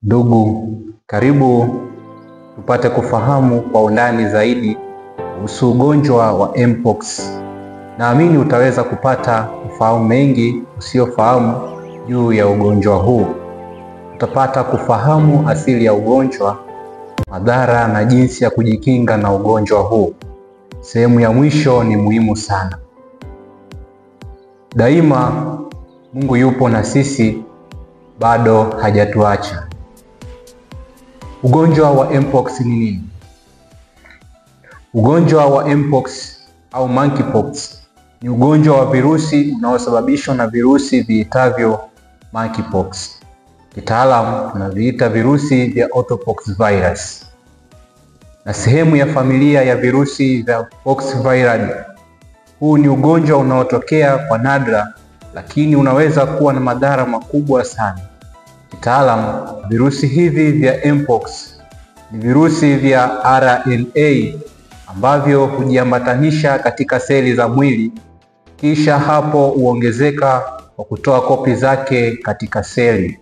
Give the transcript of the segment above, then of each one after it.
Ndugu, karibu tupate kufahamu kwa undani zaidi kuhusu ugonjwa wa mpox. Naamini utaweza kupata ufahamu mengi usiofahamu juu ya ugonjwa huu. Utapata kufahamu asili ya ugonjwa, madhara na jinsi ya kujikinga na ugonjwa huu. Sehemu ya mwisho ni muhimu sana. Daima Mungu yupo na sisi, bado hajatuacha. Ugonjwa wa mpox ni nini? Ugonjwa wa mpox au monkeypox ni ugonjwa wa virusi unaosababishwa na virusi viitavyo monkeypox. Kitaalamu tunaviita virusi vya orthopoxvirus, na sehemu ya familia ya virusi vya poxviridae. Huu ni ugonjwa unaotokea kwa nadra, lakini unaweza kuwa na madhara makubwa sana. Kitaalamu, virusi hivi vya mpox ni virusi vya RNA ambavyo hujiambatanisha katika seli za mwili, kisha hapo huongezeka kwa kutoa kopi zake katika seli.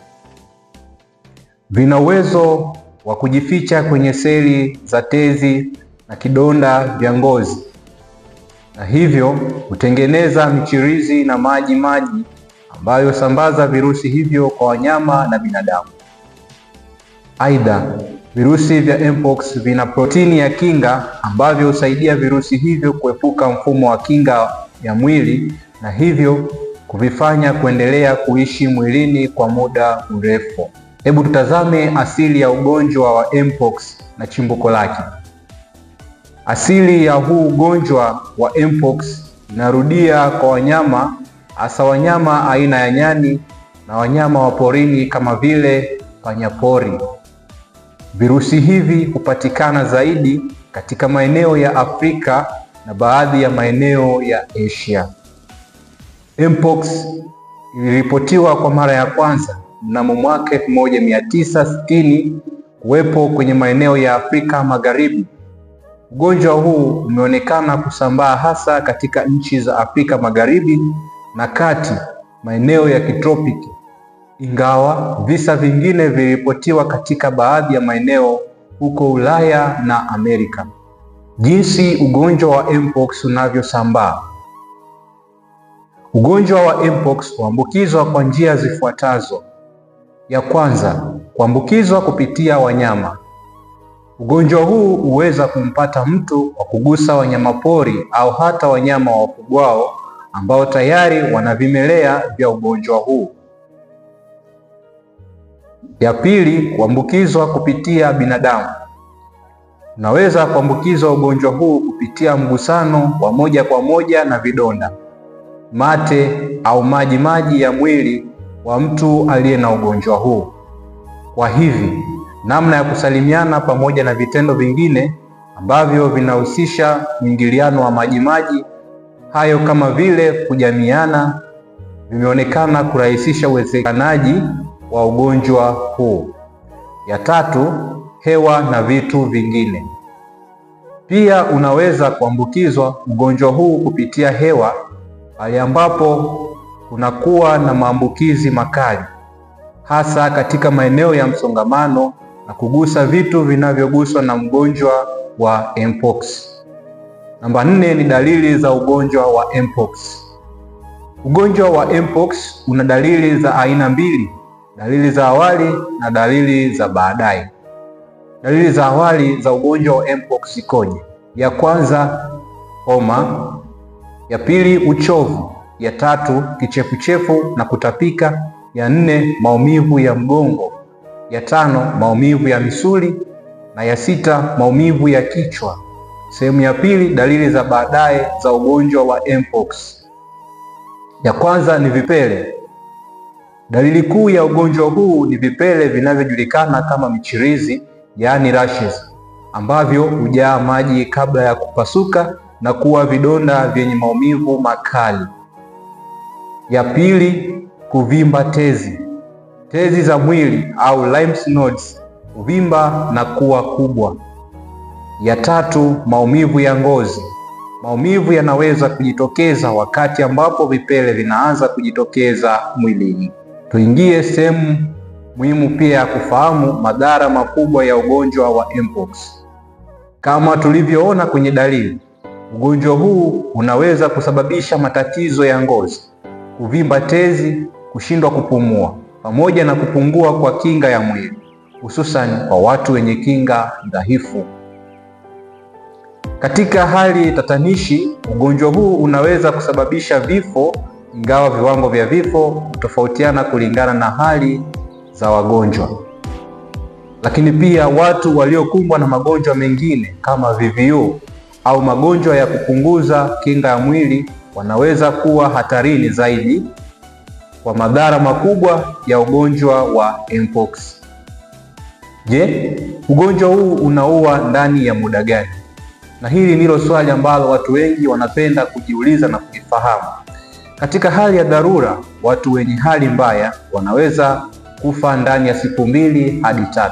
Vina uwezo wa kujificha kwenye seli za tezi na kidonda vya ngozi, na hivyo hutengeneza michirizi na maji ambayo sambaza virusi hivyo kwa wanyama na binadamu. Aidha, virusi vya mpox vina protini ya kinga ambavyo husaidia virusi hivyo kuepuka mfumo wa kinga ya mwili, na hivyo kuvifanya kuendelea kuishi mwilini kwa muda mrefu. Hebu tutazame asili ya ugonjwa wa mpox na chimbuko lake. Asili ya huu ugonjwa wa mpox inarudia kwa wanyama, hasa wanyama aina ya nyani na wanyama wa porini kama vile panyapori. Virusi hivi hupatikana zaidi katika maeneo ya Afrika na baadhi ya maeneo ya Asia. Mpox iliripotiwa kwa mara ya kwanza mnamo mwaka 1960 kuwepo kwenye maeneo ya Afrika Magharibi. Ugonjwa huu umeonekana kusambaa hasa katika nchi za Afrika Magharibi na kati, maeneo ya kitropiki, ingawa visa vingine viliripotiwa katika baadhi ya maeneo huko Ulaya na Amerika. Jinsi ugonjwa wa mpox unavyosambaa. Ugonjwa wa mpox huambukizwa kwa njia zifuatazo. Ya kwanza, kuambukizwa kupitia wanyama. Ugonjwa huu huweza kumpata mtu kwa kugusa wanyamapori au hata wanyama wafugwao ambao tayari wana vimelea vya ugonjwa huu. Ya pili, kuambukizwa kupitia binadamu. Unaweza kuambukizwa ugonjwa huu kupitia mgusano wa moja kwa moja na vidonda, mate au maji ya mwili wa mtu aliye na ugonjwa huu. Kwa hivi, namna ya kusalimiana pamoja na vitendo vingine ambavyo vinahusisha mwingiliano wa maji hayo kama vile kujamiana vimeonekana kurahisisha uwezekanaji wa ugonjwa huu. Ya tatu, hewa na vitu vingine. Pia unaweza kuambukizwa ugonjwa huu kupitia hewa pale ambapo kunakuwa na maambukizi makali, hasa katika maeneo ya msongamano na kugusa vitu vinavyoguswa na mgonjwa wa mpox. Namba 4 ni dalili za ugonjwa wa mpox. Ugonjwa wa mpox una dalili za aina mbili, dalili za awali na dalili za baadaye. Dalili za awali za ugonjwa wa mpox ikoje? Ya kwanza, homa. Ya pili, uchovu. Ya tatu, kichefuchefu na kutapika. Ya 4, maumivu ya mgongo. Ya 5, maumivu ya misuli, na ya 6, maumivu ya kichwa. Sehemu ya pili, dalili za baadaye za ugonjwa wa mpox. Ya kwanza ni vipele. Dalili kuu ya ugonjwa huu ni vipele vinavyojulikana kama michirizi, yaani rashes, ambavyo hujaa maji kabla ya kupasuka na kuwa vidonda vyenye maumivu makali. Ya pili, kuvimba tezi. Tezi za mwili au lymph nodes huvimba na kuwa kubwa. Ya tatu, maumivu ya ngozi. Maumivu yanaweza kujitokeza wakati ambapo vipele vinaanza kujitokeza mwilini. Tuingie sehemu Muhimu pia kufahamu madhara makubwa ya ugonjwa wa mpox. Kama tulivyoona kwenye dalili, ugonjwa huu unaweza kusababisha matatizo ya ngozi, kuvimba tezi, kushindwa kupumua, pamoja na kupungua kwa kinga ya mwili, hususan kwa watu wenye kinga dhaifu. Katika hali tatanishi, ugonjwa huu unaweza kusababisha vifo, ingawa viwango vya vifo hutofautiana kulingana na hali za wagonjwa. Lakini pia watu waliokumbwa na magonjwa mengine kama VVU au magonjwa ya kupunguza kinga ya mwili wanaweza kuwa hatarini zaidi kwa madhara makubwa ya ugonjwa wa mpox. Je, ugonjwa huu unaua ndani ya muda gani? Na hili ndilo swali ambalo watu wengi wanapenda kujiuliza na kulifahamu. Katika hali ya dharura, watu wenye hali mbaya wanaweza kufa ndani ya siku 2 hadi 3.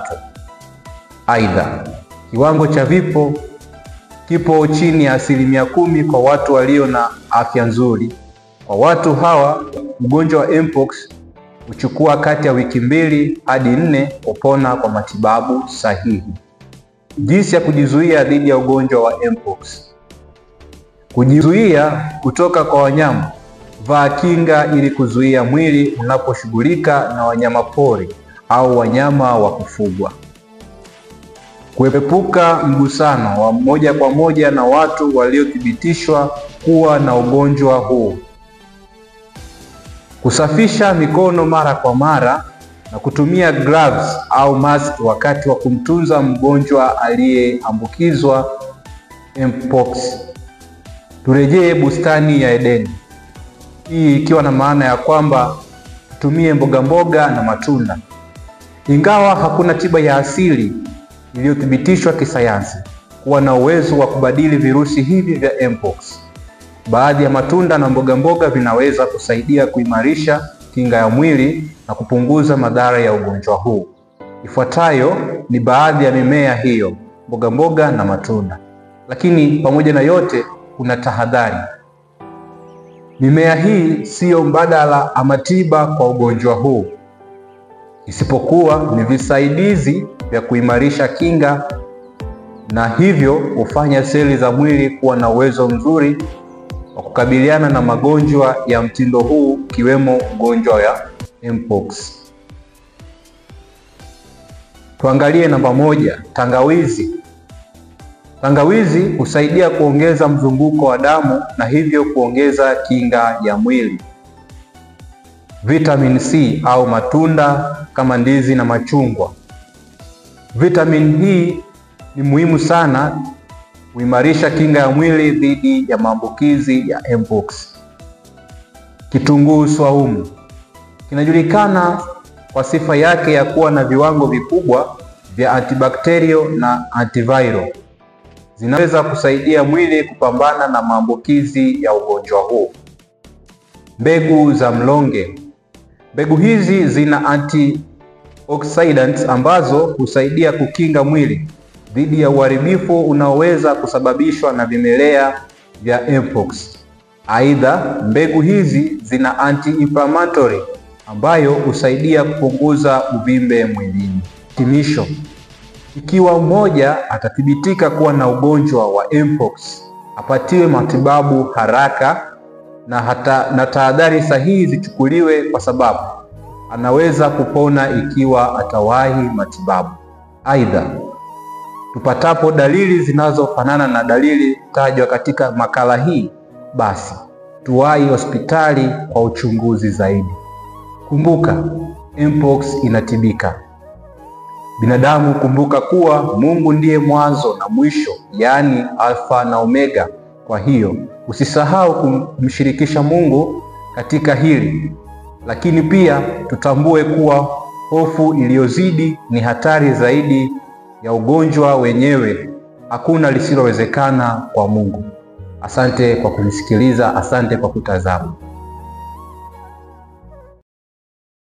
Aidha, kiwango cha vifo kipo chini ya 10% kwa watu walio na afya nzuri. Kwa watu hawa, ugonjwa wa mpox huchukua kati ya wiki 2 hadi 4 kupona kwa matibabu sahihi. Jinsi ya kujizuia dhidi ya ugonjwa wa mpox. Kujizuia kutoka kwa wanyama: vaa kinga ili kuzuia mwili unaposhughulika na wanyama pori au wanyama wa kufugwa. Kuepuka mgusano wa moja kwa moja na watu waliothibitishwa kuwa na ugonjwa huu. Kusafisha mikono mara kwa mara na kutumia gloves au mask wakati wa kumtunza mgonjwa aliyeambukizwa mpox. Turejee bustani ya Edeni. Hii ikiwa na maana ya kwamba tutumie mboga na matunda. Ingawa hakuna tiba ya asili iliyothibitishwa kisayansi kuwa na uwezo wa kubadili virusi hivi vya mpox, baadhi ya matunda na mboga vinaweza kusaidia kuimarisha kinga ya mwili na kupunguza madhara ya ugonjwa huu. Ifuatayo ni baadhi ya mimea hiyo, mboga na matunda. Lakini pamoja na yote, kuna tahadhari. Mimea hii siyo mbadala ama tiba kwa ugonjwa huu, isipokuwa ni visaidizi vya kuimarisha kinga, na hivyo hufanya seli za mwili kuwa na uwezo mzuri wa kukabiliana na magonjwa ya mtindo huu, ikiwemo ugonjwa wa mpox. Tuangalie namba 1, tangawizi. Tangawizi husaidia kuongeza mzunguko wa damu na hivyo kuongeza kinga ya mwili. Vitamin C au matunda kama ndizi na machungwa. Vitamin hii ni muhimu sana kuimarisha kinga ya mwili dhidi ya maambukizi ya mpox. Kitunguu swaumu kinajulikana kwa sifa yake ya kuwa na viwango vikubwa vya antibacterial na antiviral. Zinaweza kusaidia mwili kupambana na maambukizi ya ugonjwa huu. Mbegu za mlonge. Mbegu hizi zina antioxidants ambazo husaidia kukinga mwili dhidi ya uharibifu unaoweza kusababishwa na vimelea vya mpox. Aidha, mbegu hizi zina anti-inflammatory ambayo husaidia kupunguza uvimbe mwilini. Hitimisho: ikiwa mmoja atathibitika kuwa na ugonjwa wa mpox, apatiwe matibabu haraka na tahadhari sahihi zichukuliwe, kwa sababu anaweza kupona ikiwa atawahi matibabu. Aidha, tupatapo dalili zinazofanana na dalili tajwa katika makala hii, basi tuwahi hospitali kwa uchunguzi zaidi. Kumbuka, mpox inatibika. Binadamu, kumbuka kuwa Mungu ndiye mwanzo na mwisho, yaani Alfa na Omega. Kwa hiyo usisahau kumshirikisha Mungu katika hili. Lakini pia tutambue kuwa hofu iliyozidi ni hatari zaidi ya ugonjwa wenyewe. Hakuna lisilowezekana kwa Mungu. Asante kwa kunisikiliza, asante kwa kutazama.